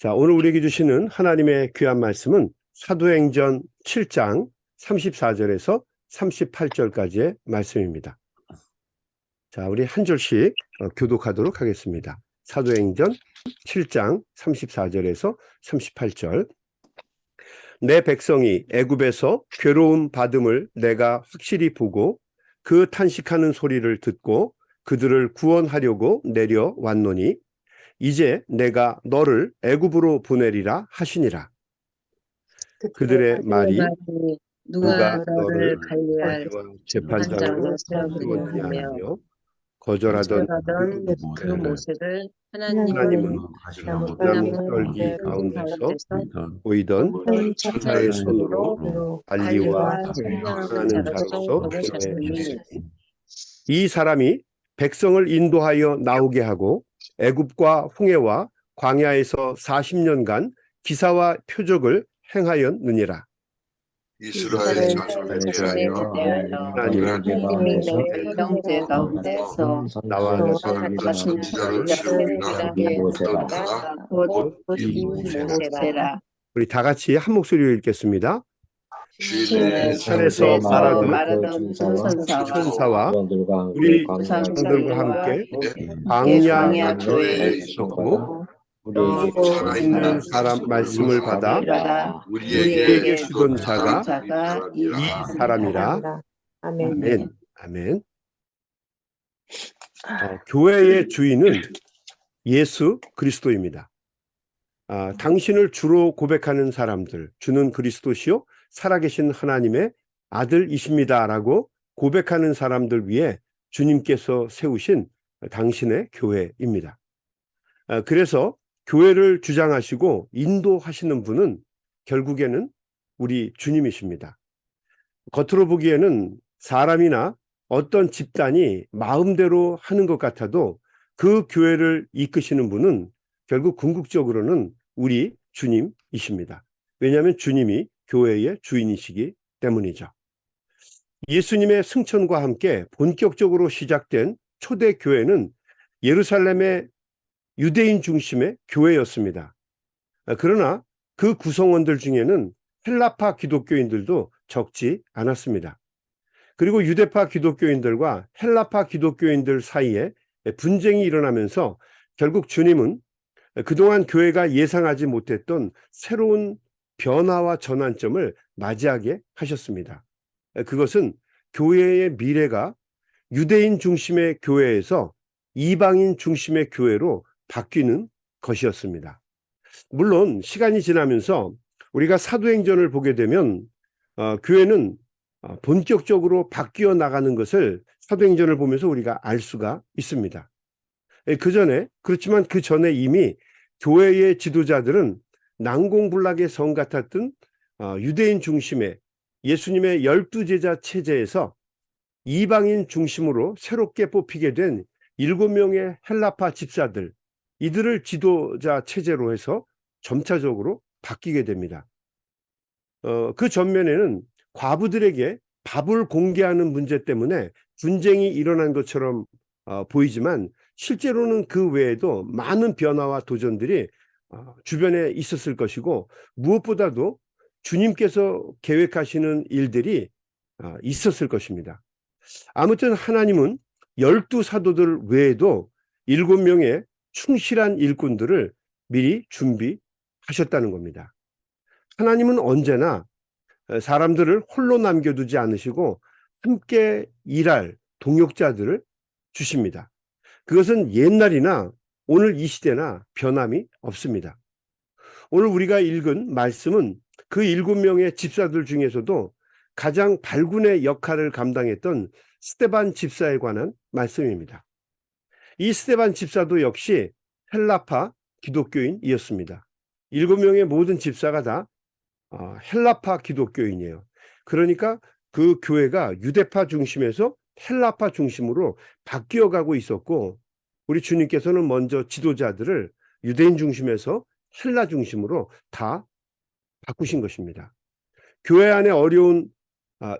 자, 오늘 우리에게 주시는 하나님의 귀한 말씀은 사도행전 7장 34절에서 38절까지의 말씀입니다. 자, 우리 한 절씩 교독하도록 하겠습니다. 사도행전 7장 34절에서 38절. 내 백성이 애굽에서 괴로움 받음을 내가 확실히 보고 그 탄식하는 소리를 듣고 그들을 구원하려고 내려왔노니 이제 내가 너를 애굽으로 보내리라 하시니라. 그들의 말이 누가 너를 관리할 재판장으로 세웠느냐 하며 거절하던 그 모세를 하나님은 나무 떨기 가운데서 보이던 천사의 손으로 알리와 사랑하는 자로서 보내셨으니 이 사람이 백성을 인도하여 나오게 하고 애굽과 홍해와 광야에서 40년간 기사와 표적을 행하였느니라. 이스라엘 자손에 대하여 하나님이 너의 형제 가운데서 나와 선지자를 세우리라 하였도다. 곧 이 모세라. 우리 다 같이 한 목소리로 읽겠습니다. 산에서 말하던 천사와 우리 장들과 함께 광야 교회에 있었고 살아있는 사람 말씀을 받아 우리에게 주던 자가 이 사람이라. 아멘. 아멘. 교회의 주인은 예수 그리스도입니다. 당신을 주로 고백하는 사람들, 주는 그리스도시요 살아계신 하나님의 아들이십니다라고 고백하는 사람들 위해 주님께서 세우신 당신의 교회입니다. 그래서 교회를 주장하시고 인도하시는 분은 결국에는 우리 주님이십니다. 겉으로 보기에는 사람이나 어떤 집단이 마음대로 하는 것 같아도 그 교회를 이끄시는 분은 결국 궁극적으로는 우리 주님이십니다. 왜냐하면 주님이 교회의 주인이시기 때문이죠. 예수님의 승천과 함께 본격적으로 시작된 초대 교회는 예루살렘의 유대인 중심의 교회였습니다. 그러나 그 구성원들 중에는 헬라파 기독교인들도 적지 않았습니다. 그리고 유대파 기독교인들과 헬라파 기독교인들 사이에 분쟁이 일어나면서 결국 주님은 그동안 교회가 예상하지 못했던 새로운 변화와 전환점을 맞이하게 하셨습니다. 그것은 교회의 미래가 유대인 중심의 교회에서 이방인 중심의 교회로 바뀌는 것이었습니다. 물론 시간이 지나면서 우리가 사도행전을 보게 되면 교회는 본격적으로 바뀌어 나가는 것을 사도행전을 보면서 우리가 알 수가 있습니다. 그렇지만 그 전에 이미 교회의 지도자들은 난공불락의 성 같았던 유대인 중심의 예수님의 12제자 체제에서 이방인 중심으로 새롭게 뽑히게 된 7명의 헬라파 집사들, 이들을 지도자 체제로 해서 점차적으로 바뀌게 됩니다. 그 전면에는 과부들에게 밥을 공개하는 문제 때문에 분쟁이 일어난 것처럼 보이지만 실제로는 그 외에도 많은 변화와 도전들이 주변에 있었을 것이고 무엇보다도 주님께서 계획하시는 일들이 있었을 것입니다. 아무튼 하나님은 12사도들 외에도 7명의 충실한 일꾼들을 미리 준비하셨다는 겁니다. 하나님은 언제나 사람들을 홀로 남겨두지 않으시고 함께 일할 동역자들을 주십니다. 그것은 옛날이나 오늘 이 시대나 변함이 없습니다. 오늘 우리가 읽은 말씀은 그 7명의 집사들 중에서도 가장 발군의 역할을 감당했던 스데반 집사에 관한 말씀입니다. 이 스데반 집사도 역시 헬라파 기독교인이었습니다. 7명의 모든 집사가 다 헬라파 기독교인이에요. 그러니까 그 교회가 유대파 중심에서 헬라파 중심으로 바뀌어가고 있었고 우리 주님께서는 먼저 지도자들을 유대인 중심에서 헬라 중심으로 다 바꾸신 것입니다. 교회 안에 어려운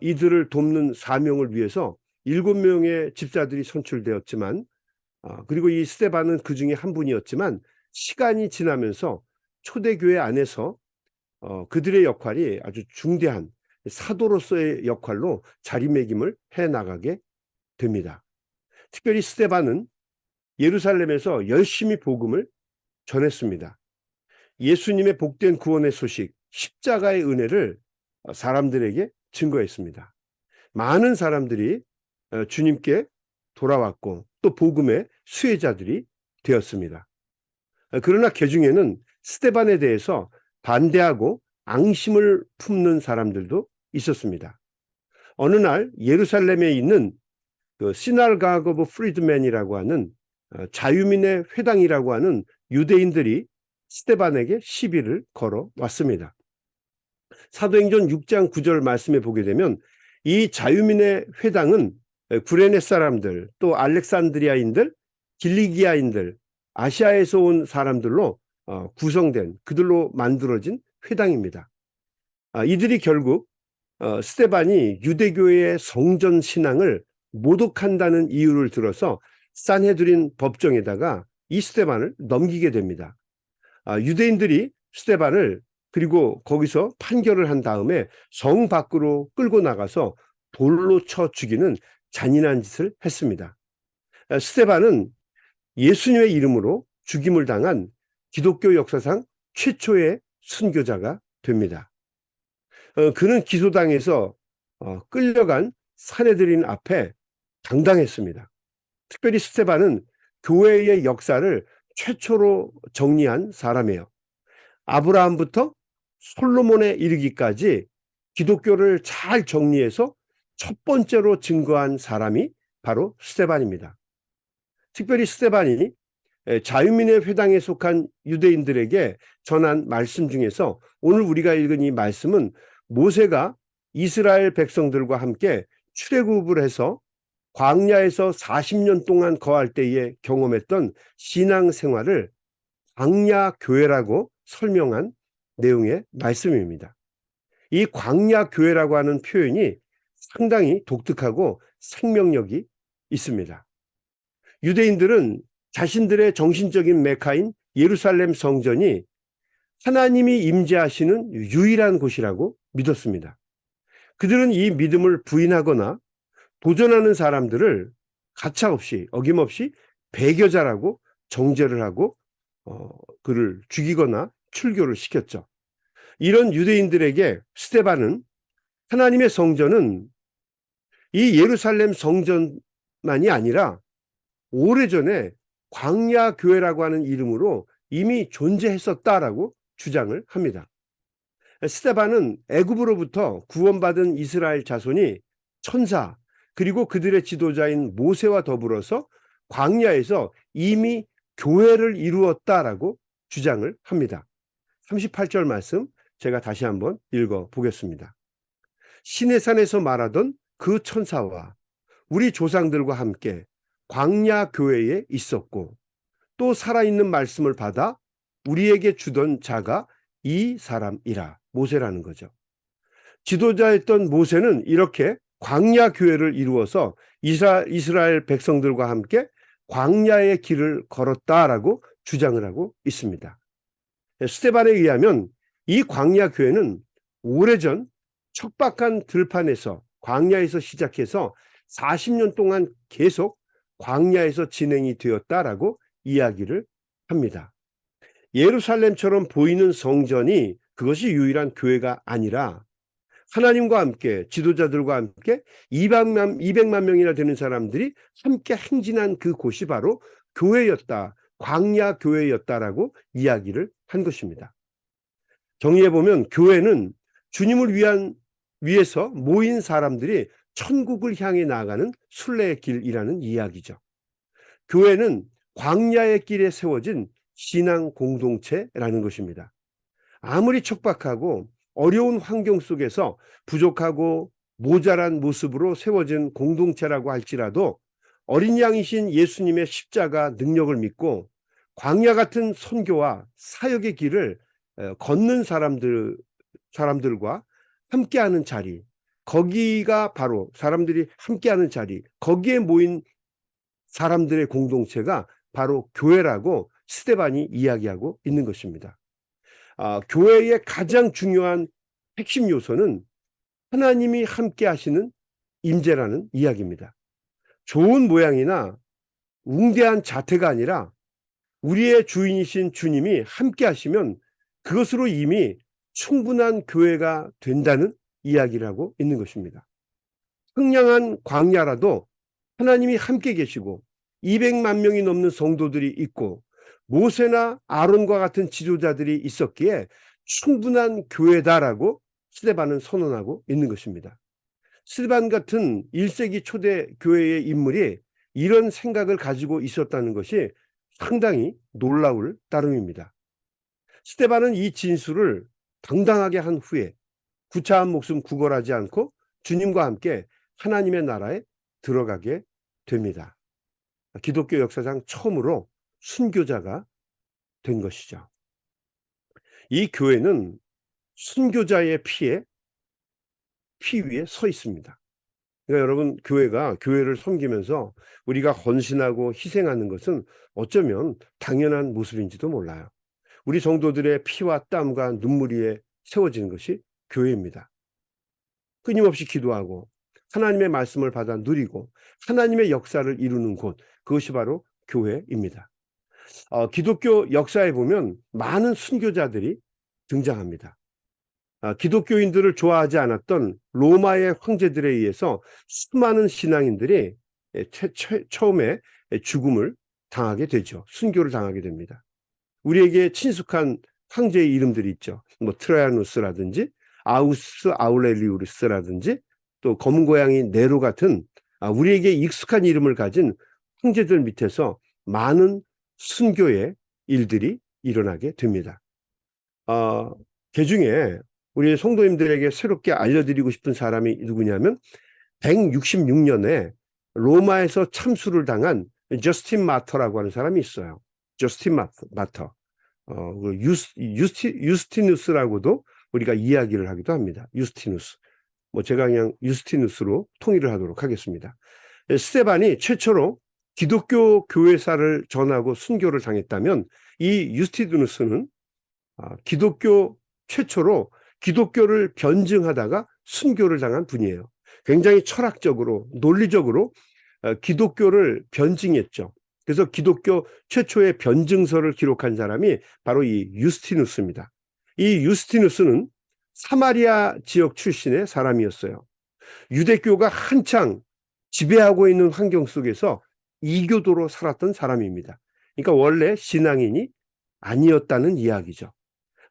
이들을 돕는 사명을 위해서 7명의 집사들이 선출되었지만 그리고 이 스데반은 그 중에 한 분이었지만 시간이 지나면서 초대교회 안에서 그들의 역할이 아주 중대한 사도로서의 역할로 자리매김을 해나가게 됩니다. 특별히 스데반은 예루살렘에서 열심히 복음을 전했습니다. 예수님의 복된 구원의 소식, 십자가의 은혜를 사람들에게 증거했습니다. 많은 사람들이 주님께 돌아왔고 또 복음의 수혜자들이 되었습니다. 그러나 그중에는 스데반에 대해서 반대하고 앙심을 품는 사람들도 있었습니다. 어느 날 예루살렘에 있는 그 시나고그 오브 프리드맨이라고 하는 자유민의 회당이라고 하는 유대인들이 스데반에게 시비를 걸어왔습니다. 사도행전 6장 9절 말씀에 보게 되면 이 자유민의 회당은 구레네 사람들, 또 알렉산드리아인들, 길리기아인들, 아시아에서 온 사람들로 구성된, 그들로 만들어진 회당입니다. 이들이 결국 스데반이 유대교의 성전 신앙을 모독한다는 이유를 들어서 산헤드린 법정에다가 이 스데반을 넘기게 됩니다. 유대인들이 스데반을 그리고 거기서 판결을 한 다음에 성 밖으로 끌고 나가서 돌로 쳐 죽이는 잔인한 짓을 했습니다. 스데반은 예수님의 이름으로 죽임을 당한 기독교 역사상 최초의 순교자가 됩니다. 그는 기소당해서 끌려간 산헤드린 앞에 당당했습니다. 특별히 스데반은 교회의 역사를 최초로 정리한 사람이에요. 아브라함부터 솔로몬에 이르기까지 기독교를 잘 정리해서 첫 번째로 증거한 사람이 바로 스데반입니다. 특별히 스데반이 자유민의 회당에 속한 유대인들에게 전한 말씀 중에서 오늘 우리가 읽은 이 말씀은 모세가 이스라엘 백성들과 함께 출애굽을 해서 광야에서 40년 동안 거할 때에 경험했던 신앙생활을 광야교회라고 설명한 내용의 말씀입니다. 이 광야교회라고 하는 표현이 상당히 독특하고 생명력이 있습니다. 유대인들은 자신들의 정신적인 메카인 예루살렘 성전이 하나님이 임재하시는 유일한 곳이라고 믿었습니다. 그들은 이 믿음을 부인하거나 도전하는 사람들을 가차없이 어김없이 배교자라고 정죄를 하고 그를 죽이거나 출교를 시켰죠. 이런 유대인들에게 스데반은 하나님의 성전은 이 예루살렘 성전만이 아니라 오래전에 광야교회라고 하는 이름으로 이미 존재했었다라고 주장을 합니다. 스데반은 애굽으로부터 구원받은 이스라엘 자손이 천사 그리고 그들의 지도자인 모세와 더불어서 광야에서 이미 교회를 이루었다라고 주장을 합니다. 38절 말씀 제가 다시 한번 읽어 보겠습니다. 시내산에서 말하던 그 천사와 우리 조상들과 함께 광야 교회에 있었고 또 살아있는 말씀을 받아 우리에게 주던 자가 이 사람이라. 모세라는 거죠. 지도자였던 모세는 이렇게 광야 교회를 이루어서 이스라엘 백성들과 함께 광야의 길을 걸었다라고 주장을 하고 있습니다. 스데반에 의하면 이 광야 교회는 오래전 척박한 들판에서 광야에서 시작해서 40년 동안 계속 광야에서 진행이 되었다라고 이야기를 합니다. 예루살렘처럼 보이는 성전이 그것이 유일한 교회가 아니라 하나님과 함께 지도자들과 함께 200만 명이나 되는 사람들이 함께 행진한 그 곳이 바로 교회였다. 광야 교회였다라고 이야기를 한 것입니다. 정리해 보면 교회는 주님을 위해서 모인 사람들이 천국을 향해 나아가는 순례의 길이라는 이야기죠. 교회는 광야의 길에 세워진 신앙 공동체라는 것입니다. 아무리 척박하고 어려운 환경 속에서 부족하고 모자란 모습으로 세워진 공동체라고 할지라도 어린 양이신 예수님의 십자가 능력을 믿고 광야 같은 선교와 사역의 길을 걷는 사람들과 함께하는 자리, 거기가 바로 사람들이 함께하는 자리, 거기에 모인 사람들의 공동체가 바로 교회라고 스데반이 이야기하고 있는 것입니다. 교회의 가장 중요한 핵심 요소는 하나님이 함께 하시는 임재라는 이야기입니다. 좋은 모양이나 웅대한 자태가 아니라 우리의 주인이신 주님이 함께 하시면 그것으로 이미 충분한 교회가 된다는 이야기를 하고 있는 것입니다. 황량한 광야라도 하나님이 함께 계시고 200만 명이 넘는 성도들이 있고 모세나 아론과 같은 지도자들이 있었기에 충분한 교회다라고 스데반은 선언하고 있는 것입니다. 스데반 같은 1세기 초대 교회의 인물이 이런 생각을 가지고 있었다는 것이 상당히 놀라울 따름입니다. 스데반은 이 진술을 당당하게 한 후에 구차한 목숨 구걸하지 않고 주님과 함께 하나님의 나라에 들어가게 됩니다. 기독교 역사상 처음으로 순교자가 된 것이죠. 이 교회는 순교자의 피 위에 서 있습니다. 그러니까 여러분, 교회를 섬기면서 우리가 헌신하고 희생하는 것은 어쩌면 당연한 모습인지도 몰라요. 우리 성도들의 피와 땀과 눈물 위에 세워지는 것이 교회입니다. 끊임없이 기도하고 하나님의 말씀을 받아 누리고 하나님의 역사를 이루는 곳, 그것이 바로 교회입니다. 기독교 역사에 보면 많은 순교자들이 등장합니다. 기독교인들을 좋아하지 않았던 로마의 황제들에 의해서 수많은 신앙인들이 처음에 죽음을 당하게 되죠. 순교를 당하게 됩니다. 우리에게 친숙한 황제의 이름들이 있죠. 뭐 트라야누스라든지 아우스 아우렐리우스라든지 또 검은 고양이 네로 같은 우리에게 익숙한 이름을 가진 황제들 밑에서 많은 순교의 일들이 일어나게 됩니다. 그 중에 우리 성도님들에게 새롭게 알려드리고 싶은 사람이 누구냐면 166년에 로마에서 참수를 당한 저스틴 마터라고 하는 사람이 있어요. 저스틴 마터. 유스티누스라고도 우리가 이야기를 하기도 합니다. 유스티누스. 제가 그냥 유스티누스로 통일을 하도록 하겠습니다. 스데반이 최초로 기독교 교회사를 전하고 순교를 당했다면 이 유스티누스는 기독교 최초로 기독교를 변증하다가 순교를 당한 분이에요. 굉장히 철학적으로 논리적으로 기독교를 변증했죠. 그래서 기독교 최초의 변증서를 기록한 사람이 바로 이 유스티누스입니다. 이 유스티누스는 사마리아 지역 출신의 사람이었어요. 유대교가 한창 지배하고 있는 환경 속에서 이교도로 살았던 사람입니다. 그러니까 원래 신앙인이 아니었다는 이야기죠.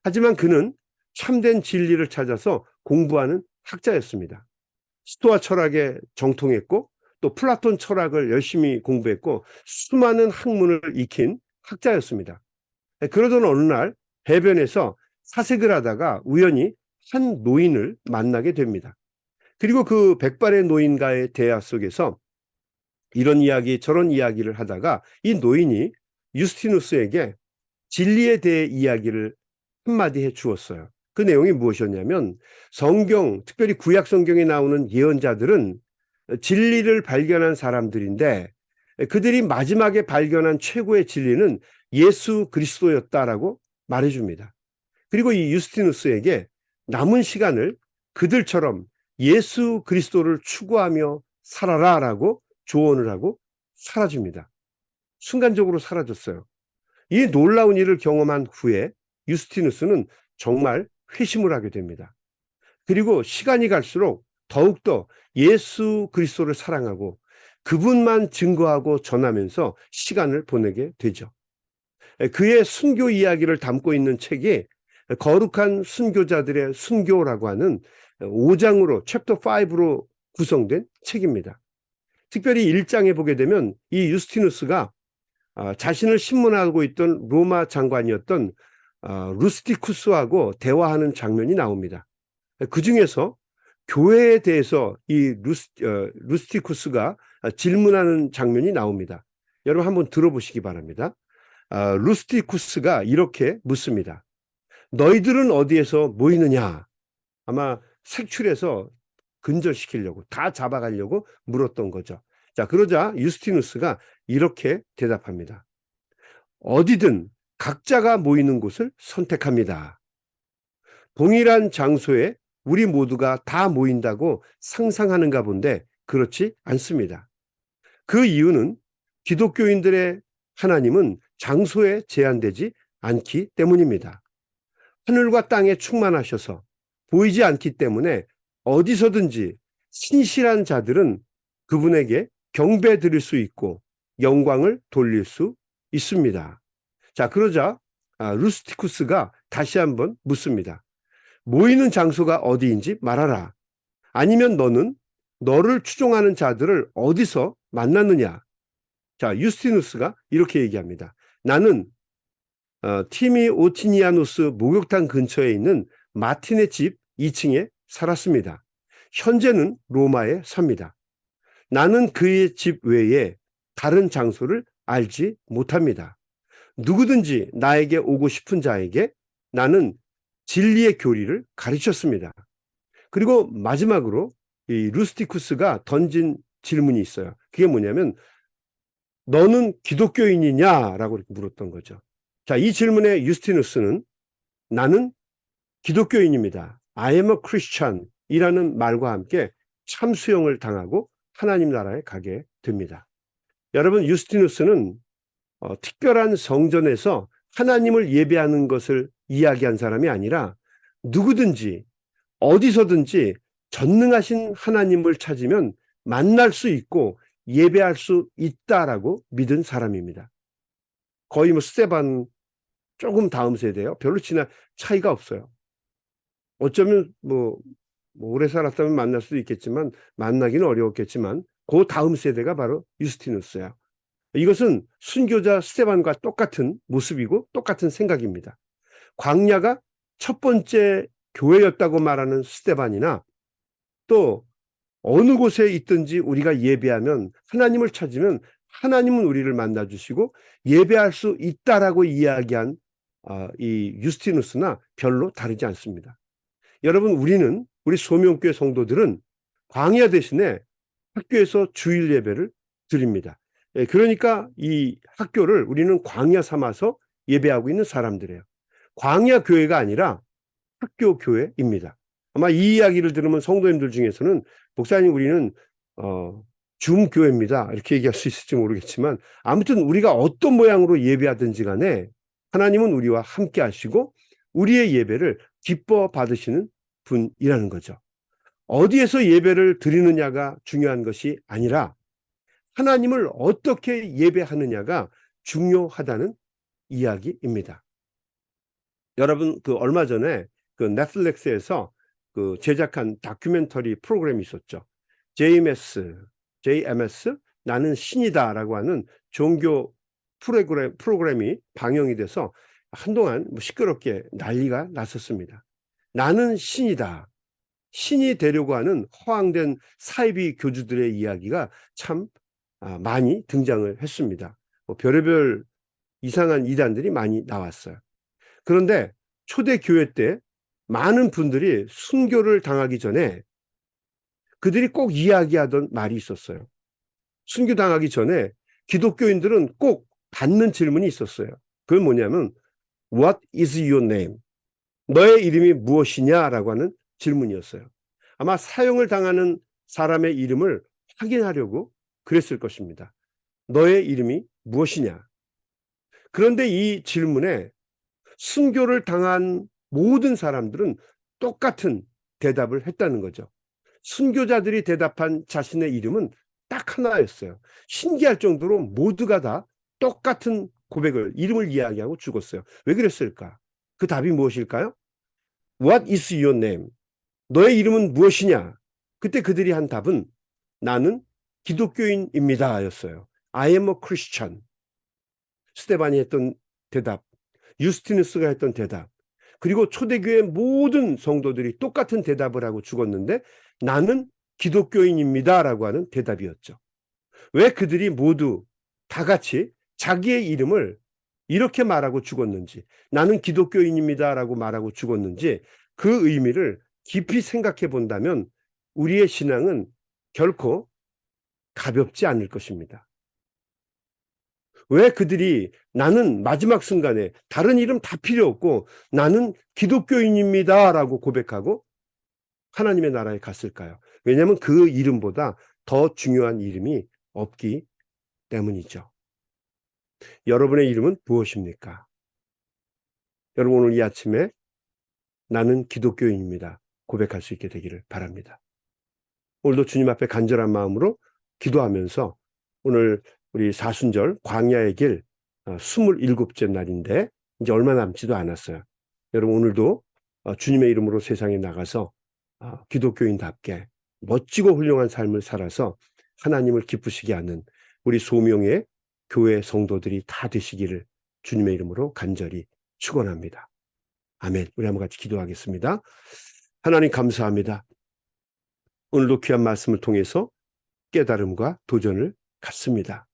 하지만 그는 참된 진리를 찾아서 공부하는 학자였습니다. 스토아 철학에 정통했고 또 플라톤 철학을 열심히 공부했고 수많은 학문을 익힌 학자였습니다. 그러던 어느 날 해변에서 사색을 하다가 우연히 한 노인을 만나게 됩니다. 그리고 그 백발의 노인과의 대화 속에서 이런 이야기 저런 이야기를 하다가 이 노인이 유스티누스에게 진리에 대해 이야기를 한마디 해 주었어요. 그 내용이 무엇이었냐면 성경, 특별히 구약 성경에 나오는 예언자들은 진리를 발견한 사람들인데 그들이 마지막에 발견한 최고의 진리는 예수 그리스도였다라고 말해줍니다. 그리고 이 유스티누스에게 남은 시간을 그들처럼 예수 그리스도를 추구하며 살아라라고 조언을 하고 사라집니다. 순간적으로 사라졌어요. 이 놀라운 일을 경험한 후에 유스티누스는 정말 회심을 하게 됩니다. 그리고 시간이 갈수록 더욱더 예수 그리스도를 사랑하고 그분만 증거하고 전하면서 시간을 보내게 되죠. 그의 순교 이야기를 담고 있는 책이 거룩한 순교자들의 순교라고 하는 5장으로 챕터 5로 구성된 책입니다. 특별히 1장에 보게 되면 이 유스티누스가 자신을 신문하고 있던 로마 장관이었던 루스티쿠스하고 대화하는 장면이 나옵니다. 그 중에서 교회에 대해서 이 루스티쿠스가 질문하는 장면이 나옵니다. 여러분 한번 들어보시기 바랍니다. 루스티쿠스가 이렇게 묻습니다. 너희들은 어디에서 모이느냐? 아마 색출해서 근절시키려고 다 잡아가려고 물었던 거죠. 자, 그러자 유스티누스가 이렇게 대답합니다. 어디든 각자가 모이는 곳을 선택합니다. 동일한 장소에 우리 모두가 다 모인다고 상상하는가 본데 그렇지 않습니다. 그 이유는 기독교인들의 하나님은 장소에 제한되지 않기 때문입니다. 하늘과 땅에 충만하셔서 보이지 않기 때문에 어디서든지 신실한 자들은 그분에게 경배 드릴 수 있고 영광을 돌릴 수 있습니다. 자, 그러자 루스티쿠스가 다시 한번 묻습니다. 모이는 장소가 어디인지 말하라. 아니면 너는 너를 추종하는 자들을 어디서 만났느냐? 자, 유스티누스가 이렇게 얘기합니다. 나는 티미 오티니아누스 목욕탕 근처에 있는 마틴의 집 2층에 살았습니다. 현재는 로마에 삽니다. 나는 그의 집 외에 다른 장소를 알지 못합니다. 누구든지 나에게 오고 싶은 자에게 나는 진리의 교리를 가르쳤습니다. 그리고 마지막으로 이 루스티쿠스가 던진 질문이 있어요. 그게 뭐냐면 너는 기독교인이냐라고 이렇게 물었던 거죠. 자, 이 질문에 유스티누스는 나는 기독교인입니다. I am a Christian 이라는 말과 함께 참수형을 당하고 하나님 나라에 가게 됩니다. 여러분, 유스티누스는 특별한 성전에서 하나님을 예배하는 것을 이야기한 사람이 아니라 누구든지 어디서든지 전능하신 하나님을 찾으면 만날 수 있고 예배할 수 있다라고 믿은 사람입니다. 거의 뭐 스테반 조금 다음 세대예요. 별로 차이가 없어요. 어쩌면 뭐 오래 살았다면 만날 수도 있겠지만 만나기는 어려웠겠지만 그 다음 세대가 바로 유스티누스예요. 이것은 순교자 스테반과 똑같은 모습이고 똑같은 생각입니다. 광야가 첫 번째 교회였다고 말하는 스테반이나 또 어느 곳에 있든지 우리가 예배하면 하나님을 찾으면 하나님은 우리를 만나주시고 예배할 수 있다라고 이야기한 이 유스티누스나 별로 다르지 않습니다. 여러분, 우리 소명교회 성도들은 광야 대신에 학교에서 주일 예배를 드립니다. 그러니까 이 학교를 우리는 광야 삼아서 예배하고 있는 사람들이에요. 광야 교회가 아니라 학교 교회입니다. 아마 이 이야기를 들으면 성도님들 중에서는 목사님 우리는 중교회입니다 이렇게 얘기할 수 있을지 모르겠지만 아무튼 우리가 어떤 모양으로 예배하든지 간에 하나님은 우리와 함께 하시고 우리의 예배를 기뻐 받으시는 분이라는 거죠. 어디에서 예배를 드리느냐가 중요한 것이 아니라 하나님을 어떻게 예배하느냐가 중요하다는 이야기입니다. 여러분, 얼마 전에 넷플릭스에서 제작한 다큐멘터리 프로그램이 있었죠. JMS 나는 신이다라고 하는 종교 프로그램이 방영이 돼서 한동안 시끄럽게 난리가 났었습니다. 나는 신이다. 신이 되려고 하는 허황된 사이비 교주들의 이야기가 참 많이 등장을 했습니다. 별의별 이상한 이단들이 많이 나왔어요. 그런데 초대 교회 때 많은 분들이 순교를 당하기 전에 그들이 꼭 이야기하던 말이 있었어요. 순교 당하기 전에 기독교인들은 꼭 받는 질문이 있었어요. 그건 뭐냐면 What is your name? 너의 이름이 무엇이냐라고 하는 질문이었어요. 아마 사형을 당하는 사람의 이름을 확인하려고 그랬을 것입니다. 너의 이름이 무엇이냐? 그런데 이 질문에 순교를 당한 모든 사람들은 똑같은 대답을 했다는 거죠. 순교자들이 대답한 자신의 이름은 딱 하나였어요. 신기할 정도로 모두가 다 똑같은 이름을 이야기하고 죽었어요. 왜 그랬을까? 그 답이 무엇일까요? What is your name? 너의 이름은 무엇이냐? 그때 그들이 한 답은 나는 기독교인입니다 였어요. I am a Christian. 스테반이 했던 대답, 유스티누스가 했던 대답, 그리고 초대교회 모든 성도들이 똑같은 대답을 하고 죽었는데 나는 기독교인입니다 라고 하는 대답이었죠. 왜 그들이 모두 다 같이 자기의 이름을 이렇게 말하고 죽었는지, 나는 기독교인입니다 라고 말하고 죽었는지 그 의미를 깊이 생각해 본다면 우리의 신앙은 결코 가볍지 않을 것입니다. 왜 그들이 나는 마지막 순간에 다른 이름 다 필요 없고 나는 기독교인입니다 라고 고백하고 하나님의 나라에 갔을까요? 왜냐하면 그 이름보다 더 중요한 이름이 없기 때문이죠. 여러분의 이름은 무엇입니까? 여러분 오늘 이 아침에 나는 기독교인입니다 고백할 수 있게 되기를 바랍니다. 오늘도 주님 앞에 간절한 마음으로 기도하면서 오늘 우리 사순절 광야의 길 27째 날인데 이제 얼마 남지도 않았어요. 여러분 오늘도 주님의 이름으로 세상에 나가서 기독교인답게 멋지고 훌륭한 삶을 살아서 하나님을 기쁘시게 하는 우리 소명의 교회 성도들이 다 되시기를 주님의 이름으로 간절히 축원합니다. 아멘. 우리 한번 같이 기도하겠습니다. 하나님 감사합니다. 오늘도 귀한 말씀을 통해서 깨달음과 도전을 갖습니다.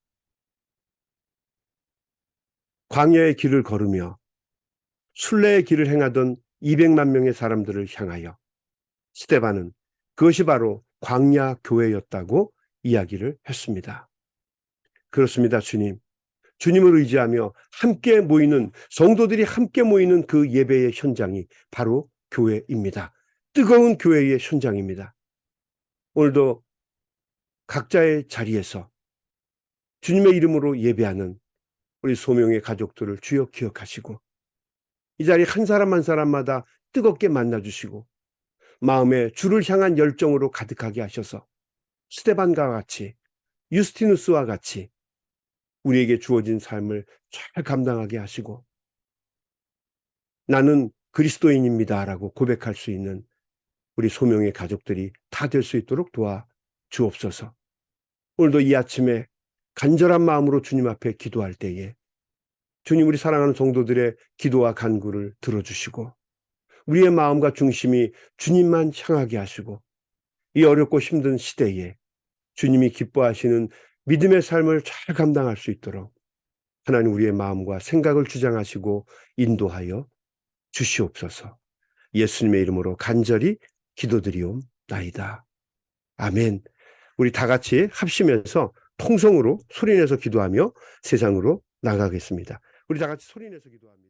광야의 길을 걸으며 순례의 길을 행하던 200만 명의 사람들을 향하여 스데반은 그것이 바로 광야 교회였다고 이야기를 했습니다. 그렇습니다, 주님. 주님을 의지하며 함께 모이는 성도들이 함께 모이는 그 예배의 현장이 바로 교회입니다. 뜨거운 교회의 현장입니다. 오늘도 각자의 자리에서 주님의 이름으로 예배하는 우리 소명의 가족들을 주여 기억하시고 이 자리 한 사람 한 사람마다 뜨겁게 만나주시고 마음에 주를 향한 열정으로 가득하게 하셔서 스데반과 같이 유스티누스와 같이 우리에게 주어진 삶을 잘 감당하게 하시고 나는 그리스도인입니다 라고 고백할 수 있는 우리 소명의 가족들이 다 될 수 있도록 도와 주옵소서. 오늘도 이 아침에 간절한 마음으로 주님 앞에 기도할 때에 주님 우리 사랑하는 성도들의 기도와 간구를 들어주시고 우리의 마음과 중심이 주님만 향하게 하시고 이 어렵고 힘든 시대에 주님이 기뻐하시는 믿음의 삶을 잘 감당할 수 있도록 하나님 우리의 마음과 생각을 주장하시고 인도하여 주시옵소서. 예수님의 이름으로 간절히 기도드리옵나이다. 아멘. 우리 다 같이 합심해서 통성으로 소리내서 기도하며 세상으로 나가겠습니다. 우리 다 같이 소리내서 기도합니다.